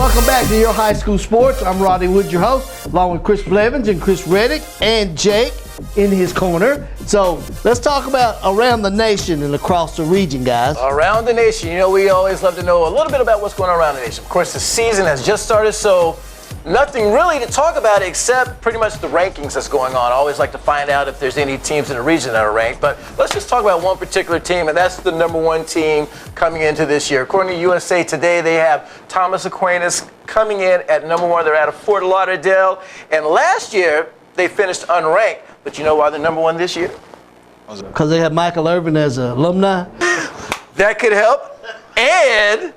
Welcome back to Your High School Sports. I'm Rodney Wood, your host, along with Chris Blevins and Chris Reddick and Jake in his corner. So let's talk about around the nation and across the region, guys. Around the nation, you know, we always love to know a little bit about what's going on around the nation. Of course, the season has just started, so nothing really to talk about except pretty much the rankings that's going on. I always like to find out if there's any teams in the region that are ranked, but let's just talk about one particular team, and that's the #1 team coming into this year. According to USA Today, they have Thomas Aquinas coming in at #1. They're out of Fort Lauderdale, and last year they finished unranked. But you know why they're #1 this year? Because they have Michael Irvin as an alumni. That could help. And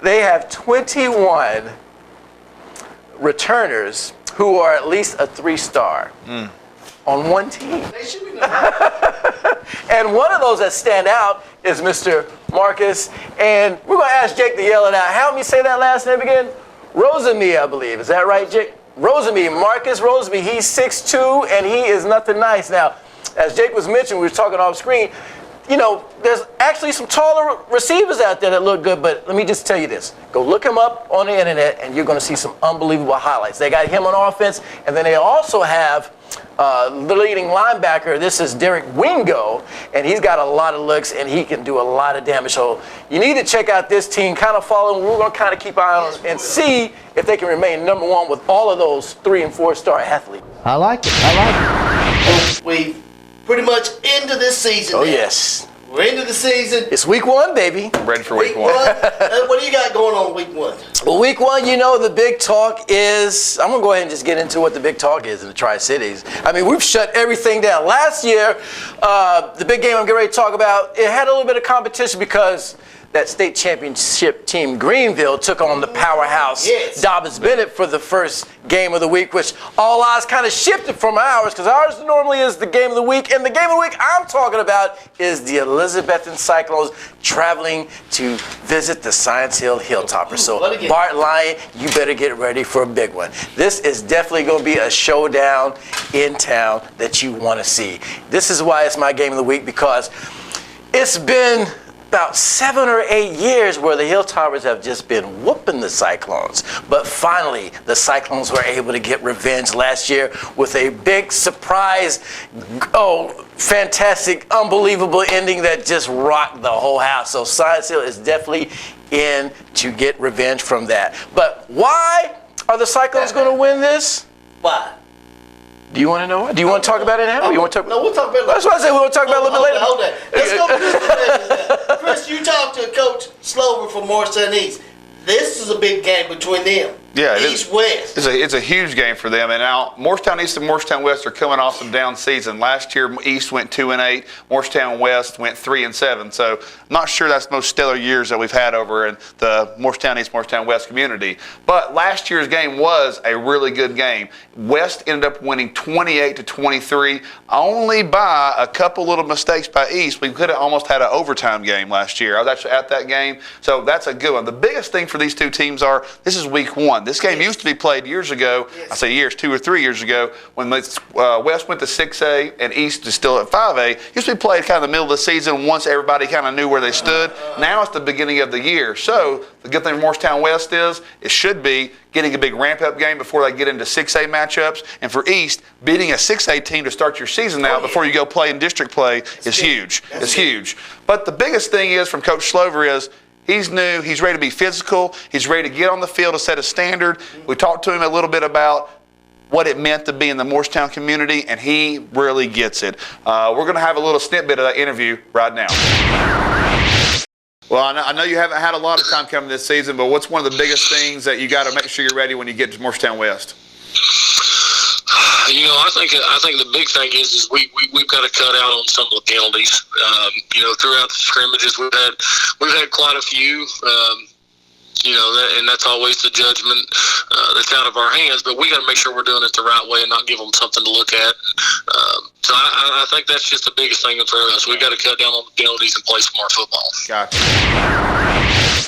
they have 21 returners who are at least a 3-star on one team. They should be And one of those that stand out is Mr. Marcus. And we're going to ask Jake to yell it out. Help me say that last name again. Rosemy, I believe. Is that right, Jake? Rosemy, Marcus Rosemy. He's 6'2", and he is nothing nice. Now, as Jake was mentioning, we were talking off screen, you know, there's actually some taller receivers out there that look good, but let me just tell you this. Go look him up on the internet, and you're going to see some unbelievable highlights. They got him on offense, and then they also have the leading linebacker. This is Derek Wingo, and he's got a lot of looks, and he can do a lot of damage. So you need to check out this team, kind of follow them. We're going to kind of keep an eye on them and see if they can remain #1 with all of those 3- and 4-star athletes. I like it. I like it. We pretty much into this season. Oh, now. yes. We're into the season. It's week 1, baby. I'm ready for week one. What do you got going on week 1? Well, week 1, you know, the big talk is, I'm going to go ahead and just get into what the big talk is in the Tri-Cities. I mean, we've shut everything down. Last year, the big game I'm getting ready to talk about, it had a little bit of competition because that state championship team, Greenville, took on the powerhouse Dobbins Bennett for the first game of the week, which all eyes kind of shifted from ours because ours normally is the game of the week. And the game of the week I'm talking about is the Elizabethton Cyclones traveling to visit the Science Hill Hilltoppers. So, Bart Lyon, you better get ready for a big one. This is definitely going to be a showdown in town that you want to see. This is why it's my game of the week, because it's been about 7 or 8 years where the Hilltoppers have just been whooping the Cyclones. But finally, the Cyclones were able to get revenge last year with a big surprise, fantastic, unbelievable ending that just rocked the whole house. So Science Hill is definitely in to get revenge from that. But why are the Cyclones going to win this? Why? Do you want to know? Do you want to talk about it now? No, we'll talk about it later. That's what I said. We'll talk about it a little bit later. Hold that. Let's go Chris. Chris, you talked to Coach Slover from Morristown East. This is a big game between them. Yeah, East-West. It's a huge game for them. And now Morristown East and Morristown West are coming off some down season. Last year, East went 2-8. Morristown West went 3-7. So I'm not sure that's the most stellar years that we've had over in the Morristown East, Morristown West community. But last year's game was a really good game. West ended up winning 28-23, only by a couple little mistakes by East. We could have almost had an overtime game last year. I was actually at that game. So that's a good one. The biggest thing for these two teams this is week 1. This game used to be played years ago. I say years, 2 or 3 years ago, when West went to 6A and East is still at 5A. Used to be played kind of the middle of the season once everybody kind of knew where they stood. Now it's the beginning of the year. So the good thing for Morristown West is it should be getting a big ramp-up game before they get into 6A matchups. And for East, beating a 6A team to start your season now before you go play in district play is huge. It's huge. But the biggest thing is from Coach Slover is he's new. He's ready to be physical. He's ready to get on the field to set a standard. We talked to him a little bit about what it meant to be in the Morristown community, and he really gets it. We're going to have a little snippet of that interview right now. Well, I know you haven't had a lot of time coming this season, but what's one of the biggest things that you got to make sure you're ready when you get to Morristown West? You know, I think the big thing is we've got to cut out on some of the penalties. You know, throughout the scrimmages we've had quite a few. You know, and that's always the judgment that's out of our hands. But we got to make sure we're doing it the right way and not give them something to look at. So I think that's just the biggest thing for us. We got to cut down on the penalties and play smart football. Gotcha.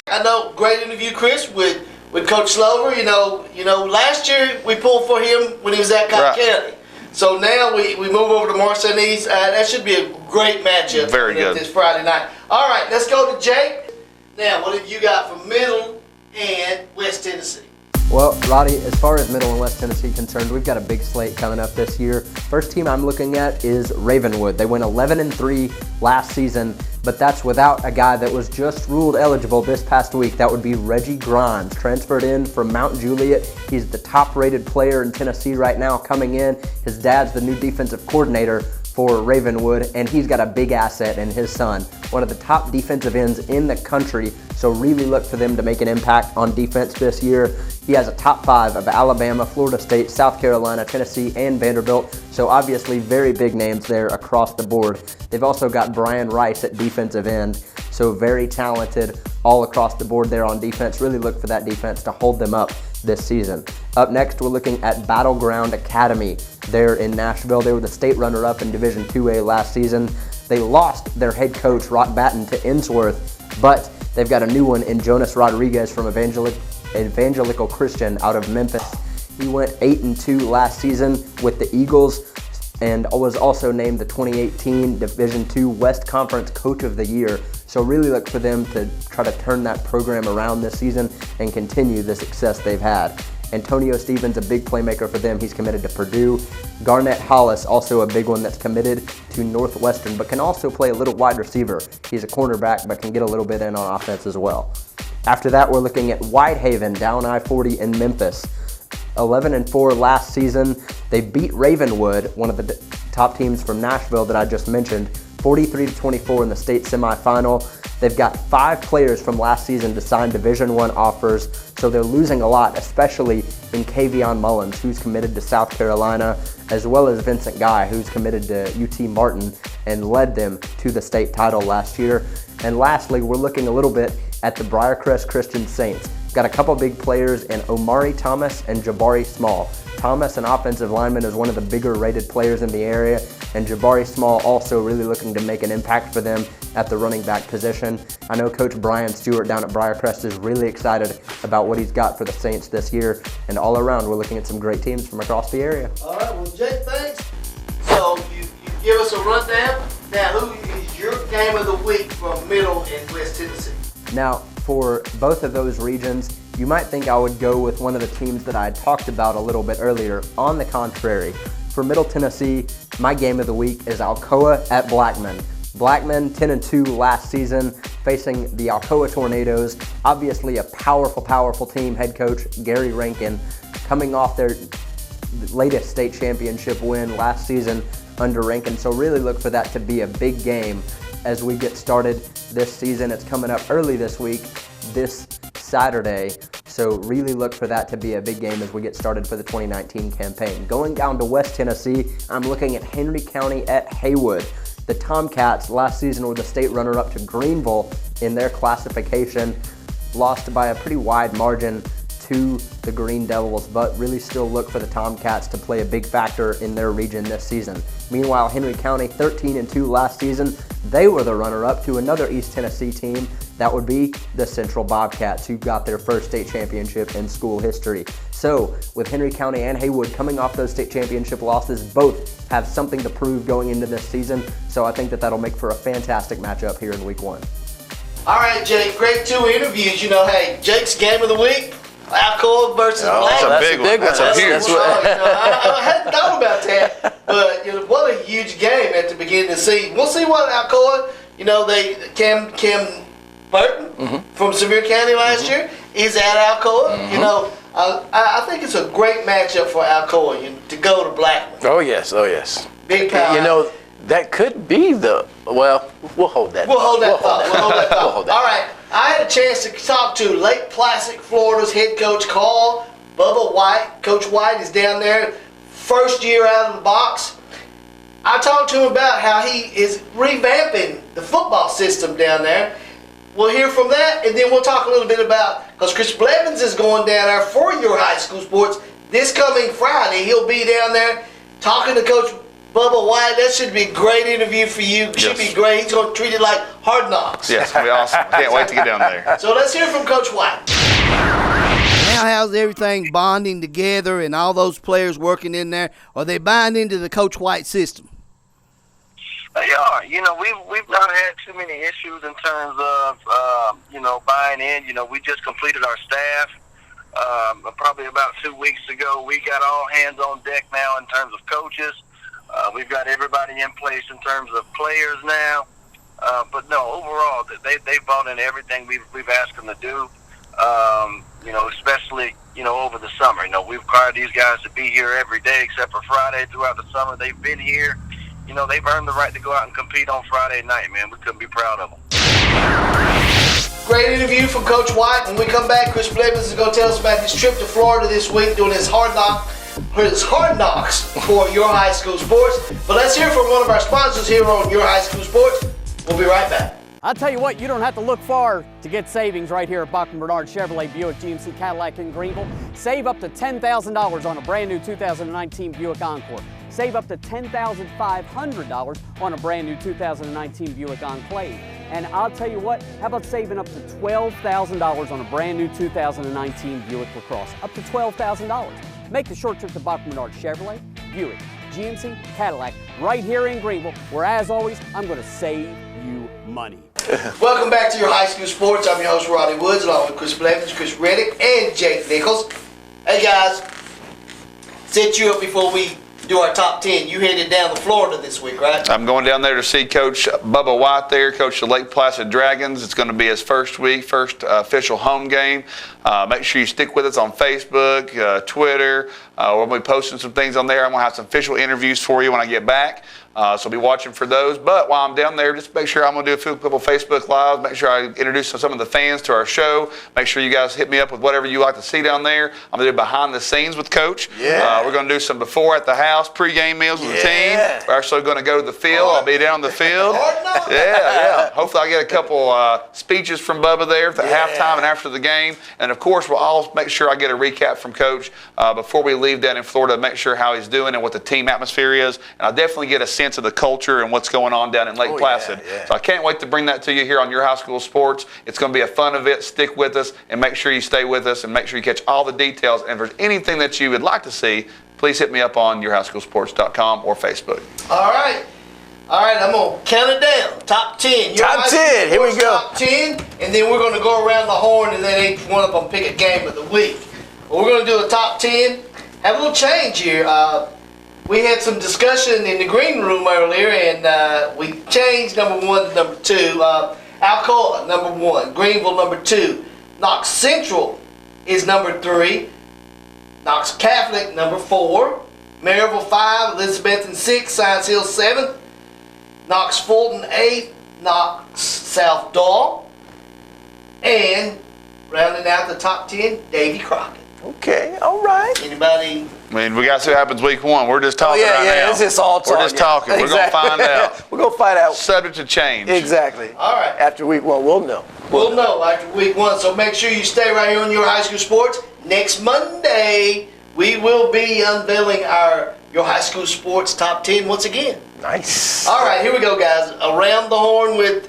I know, great interview, Chris, with Coach Slover. You know, last year we pulled for him when he was at Cotton County. So now we move over to Morristown East. That should be a great matchup. Very good. This Friday night. All right, let's go to Jake. Now, what have you got for middle and West Tennessee. Well, Roddy, as far as Middle and West Tennessee concerned, we've got a big slate coming up this year. First team I'm looking at is Ravenwood. They went 11-3 last season, but that's without a guy that was just ruled eligible this past week. That would be Reggie Grimes, transferred in from Mount Juliet. He's the top-rated player in Tennessee right now coming in. His dad's the new defensive coordinator for Ravenwood, and he's got a big asset in his son, one of the top defensive ends in the country, so really look for them to make an impact on defense this year. He has a top 5 of Alabama, Florida State, South Carolina, Tennessee, and Vanderbilt, so obviously very big names there across the board. They've also got Brian Rice at defensive end, so very talented all across the board there on defense. Really look for that defense to hold them up this season. Up next, we're looking at Battleground Academy there in Nashville. They were the state runner-up in Division 2A last season. They lost their head coach, Rock Batten, to Innsworth, but they've got a new one in Jonas Rodriguez from Evangelical Christian out of Memphis. He went 8-2 last season with the Eagles and was also named the 2018 Division II West Conference Coach of the Year. So really look for them to try to turn that program around this season and continue the success they've had. Antonio Stevens, a big playmaker for them. He's committed to Purdue. Garnett Hollis, also a big one that's committed to Northwestern, but can also play a little wide receiver. He's a cornerback, but can get a little bit in on offense as well. After that, we're looking at Whitehaven, down I-40 in Memphis. 11-4 last season. They beat Ravenwood, one of the top teams from Nashville that I just mentioned, 43-24 in the state semifinal. They've got 5 players from last season to sign Division I offers, so they're losing a lot, especially in Kavion Mullins, who's committed to South Carolina, as well as Vincent Guy, who's committed to UT Martin and led them to the state title last year. And lastly, we're looking a little bit at the Briarcrest Christian Saints. Got a couple big players in Omari Thomas and Jabari Small. Thomas, an offensive lineman, is one of the bigger rated players in the area, and Jabari Small also really looking to make an impact for them at the running back position. I know Coach Brian Stewart down at Briarcrest is really excited about what he's got for the Saints this year, and all around we're looking at some great teams from across the area. All right, well, Jake, thanks. So you give us a rundown. Now, who is your game of the week from Middle and West Tennessee? Now, for both of those regions, you might think I would go with one of the teams that I had talked about a little bit earlier. On the contrary, for Middle Tennessee, my game of the week is Alcoa at Blackman. Blackman 10-2 last season, facing the Alcoa Tornadoes. Obviously a powerful team. Head coach Gary Rankin coming off their latest state championship win last season under Rankin. So really look for that to be a big game as we get started this season. It's coming up early this week, this Saturday. So really look for that to be a big game as we get started for the 2019 campaign. Going down to West Tennessee, I'm looking at Henry County at Haywood. The Tomcats last season were the state runner-up to Greenville in their classification, lost by a pretty wide margin to the Green Devils, but really still look for the Tomcats to play a big factor in their region this season. Meanwhile, Henry County 13-2 last season, they were the runner-up to another East Tennessee team. That would be the Central Bobcats, who got their first state championship in school history. So, with Henry County and Haywood coming off those state championship losses, both have something to prove going into this season. So I think that that'll make for a fantastic matchup here in Week 1. All right, Jake, great 2 interviews. You know, hey, Jake's game of the week, Alcoa versus Blackman. That's a big one. That's a huge one. I hadn't thought about that, but you know, what a huge game at the beginning of the season. We'll see what Alcoa, you know, Cam Burton from Sevier County last year is at Alcoa. You know, I think it's a great matchup for Alcoa to go to Blackman. Oh yes. Big power. You know, that could be the, well, we'll hold that. We'll hold that thought. All right. I had a chance to talk to Lake Placid, Florida's head coach, Carl Bubba White. Coach White is down there, first year out of the box. I talked to him about how he is revamping the football system down there. We'll hear from that, and then we'll talk a little bit about, because Chris Blevins is going down there for your high school sports this coming Friday. He'll be down there talking to Coach Bubba White. That should be a great interview for you. Should be great. He's going to treat it like Hard Knocks. Yes, it's going to be awesome. Can't wait to get down there. So let's hear from Coach White. Now how's everything bonding together and all those players working in there? Are they buying into the Coach White system? They are. You know, we've not had too many issues in terms of buying in. We just completed our staff probably about 2 weeks ago. We got all hands on deck now in terms of coaches. We've got everybody in place in terms of players now. But no, overall, they bought in everything we've asked them to do. Especially over the summer. We've required these guys to be here every day except for Friday throughout the summer. They've been here. They've earned the right to go out and compete on Friday night, man. We couldn't be proud of them. Great interview from Coach White. When we come back, Chris Blevins is going to tell us about his trip to Florida this week, doing his hard knocks for Your High School Sports. But let's hear from one of our sponsors here on Your High School Sports. We'll be right back. I'll tell you what, you don't have to look far to get savings right here at Bachman Bernard Chevrolet Buick GMC Cadillac in Greenville. Save up to $10,000 on a brand new 2019 Buick Encore. Save up to $10,500 on a brand new 2019 Buick Enclave. And I'll tell you what, how about saving up to $12,000 on a brand new 2019 Buick LaCrosse? Up to $12,000. Make the short trip to Bachman Bernard Chevrolet, Buick, GMC, Cadillac, right here in Greenville, where as always, I'm going to save you money. Welcome back to Your High School Sports. I'm your host, Roddy Woods, along with Chris Blevins, Chris Reddick, and Jake Nichols. Hey guys, set you up before we do our top 10. You headed down to Florida this week, right? I'm going down there to see Coach Bubba White there, coach the Lake Placid Dragons. It's going to be his first official home game. Make sure you stick with us on Facebook, Twitter. We'll be posting some things on there. I'm going to have some official interviews for you when I get back. So be watching for those. But while I'm down there, just make sure I'm going to do a couple Facebook Lives. Make sure I introduce some of the fans to our show. Make sure you guys hit me up with whatever you like to see down there. I'm going to do behind the scenes with Coach. Yeah. We're going to do some before at the house, pregame meals with the team. We're actually going to go to the field. I'll be down the field. Yeah. Hopefully I get a couple speeches from Bubba there at the halftime and after the game. And of course, we'll all make sure I get a recap from Coach before we leave down in Florida, make sure how he's doing and what the team atmosphere is. And I'll definitely get a sense of the culture and what's going on down in Lake Placid. So I can't wait to bring that to you here on Your High School Sports. It's going to be a fun event. Stick with us and make sure you stay with us and make sure you catch all the details. And if there's anything that you would like to see, please hit me up on yourhighschoolsports.com or Facebook. All right, I'm going to count it down. Top 10. Top 10. Here we go. Top 10, and then we're going to go around the horn and then each one of them pick a game of the week. But we're going to do a top 10. Have a little change here. We had some discussion in the green room earlier, and we changed number 1 to number 2. Alcoa, number 1. Greenville, number 2. Knox Central is number 3. Knox Catholic, number 4. Maryville, 5. Elizabethton, 6. Science Hill, 7. Knox Fulton, 8. Knox South Dahl. And rounding out the top 10, Davy Crockett. Okay, all right. Anybody? I mean, we got to see what happens week 1. We're just talking right now. It's just all talk. We're just talking. Exactly. We're going to find out. We're going to find out. Subject to change. Exactly. All right. After week 1, we'll know. We'll know after week 1. So make sure you stay right here on Your High School Sports. Next Monday, we will be unveiling our Your High School Sports top 10 once again. Nice. All right, here we go, guys. Around the horn with...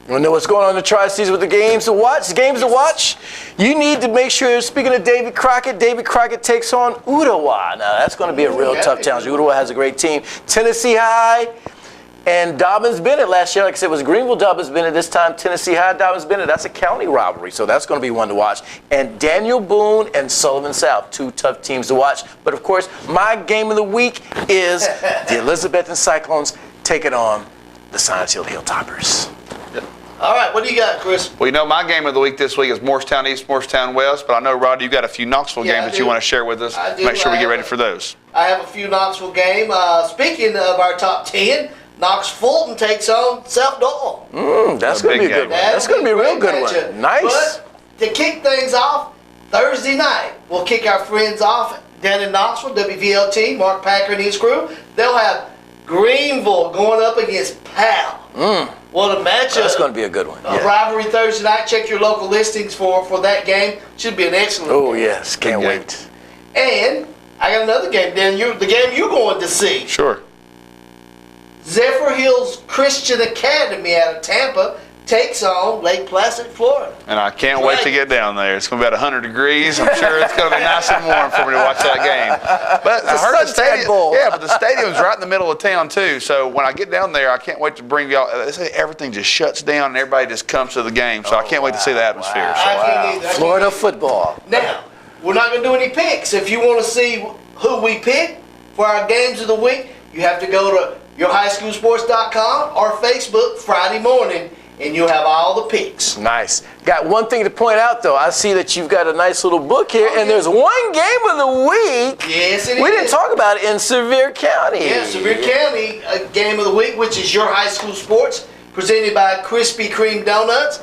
You want to know what's going on in the Tri-Cities with the games to watch? The games to watch? You need to make sure, speaking of Davy Crockett takes on Ottawa. Now, that's going to be a real tough challenge. Ottawa has a great team. Tennessee High and Dobbins-Bennett. Last year, like I said, was Greenville Dobbins-Bennett. This time, Tennessee High Dobbins-Bennett. That's a county rivalry, so that's going to be one to watch. And Daniel Boone and Sullivan South, 2 tough teams to watch. But, of course, my game of the week is the Elizabethton Cyclones taking on the Science Hill Hilltoppers. All right, what do you got, Chris? Well, you know, my game of the week this week is Morristown East, Morristown West, but I know, Rod, you've got a few Knoxville games that you want to share with us. I do. Make sure we get ready for those. I have a few Knoxville games. Speaking of our top 10, Knox Fulton takes on South Dahl. That's going to be a good one. That's going to be a real good one. Nice. But to kick things off, Thursday night, we'll kick our friends off down in Knoxville, WVLT, Mark Packer and his crew. They'll have Greenville going up against Powell. What a matchup. That's going to be a good one. A rivalry Thursday night. Check your local listings for that game. Should be an excellent game. Oh, yes. Can't wait. And I got another game, Dan. The game you're going to see. Sure. Zephyr Hills Christian Academy out of Tampa takes on Lake Placid, Florida. And I can't wait to get down there. It's going to be about 100 degrees. I'm sure it's going to be nice and warm for me to watch that game. But I heard the stadium. Yeah, but the stadium's right in the middle of town too. So when I get down there, I can't wait to bring y'all. They say everything just shuts down and everybody just comes to the game. So I can't wait to see the atmosphere. Wow. So. I can't either. Florida football. Now, we're not going to do any picks. If you want to see who we pick for our games of the week, you have to go to yourhighschoolsports.com or Facebook Friday morning, and you'll have all the picks. Nice. Got one thing to point out, though. I see that you've got a nice little book here, and there's one game of the week. Yes, it is. We didn't talk about it in Sevier County. Yeah, Sevier County game of the week, which is Your High School Sports, presented by Krispy Kreme Donuts.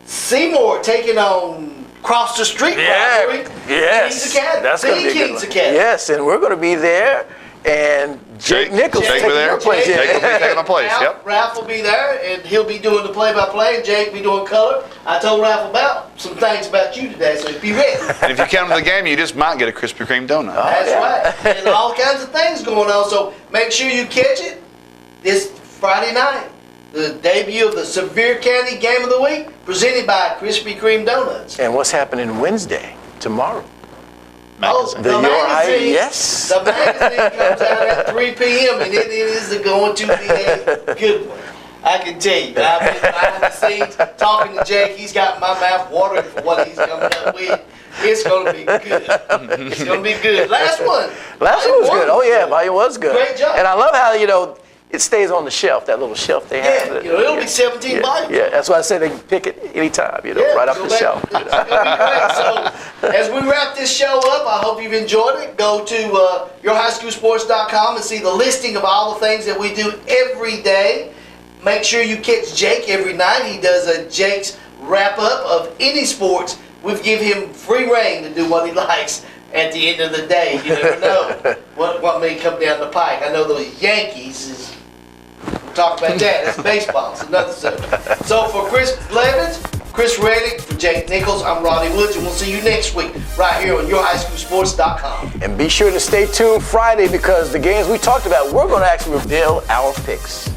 Seymour taking on Cross the Street rivalry. Yes. Kings Academy. That's going to be a good Kings one. Academy. Yes, and we're going to be there. And Jake Nichols Jake taking be there. your place. Jake will be taking my place. Yep. Ralph will be there, and he'll be doing the play-by-play, and Jake will be doing color. I told Ralph about some things about you today, so be ready. And if you come to the game, you just might get a Krispy Kreme donut. That's right. And all kinds of things going on, so make sure you catch it this Friday night. The debut of the Sevier County Game of the Week, presented by Krispy Kreme Donuts. And what's happening Wednesday, tomorrow? Oh, The Your High, magazine, yes. The magazine comes out at 3 p.m. and it is going to be a good one. I can tell you. I've been behind the scenes talking to Jake. He's got my mouth watering for what he's coming up with. It's going to be good. It's going to be good. Last one. Last one was good. Oh, yeah, volume was good. Great job. And I love how, it stays on the shelf, that little shelf they have. Yeah, it'll be 17 volumes. Yeah, that's why I say they can pick it anytime, right off the shelf. It's going to be great. So, as we wrap this show up, I hope you've enjoyed it. Go to yourhighschoolsports.com and see the listing of all the things that we do every day. Make sure you catch Jake every night. He does a Jake's wrap-up of any sports. We give him free reign to do what he likes. At the end of the day, you never know what may come down the pike. I know the Yankees is. We'll talk about that. That's baseball. It's another subject. So for Chris Blevins, Chris Reddick, for Jake Nichols, I'm Ronnie Woods, and we'll see you next week right here on yourhighschoolsports.com. And be sure to stay tuned Friday because the games we talked about, we're going to actually reveal our picks.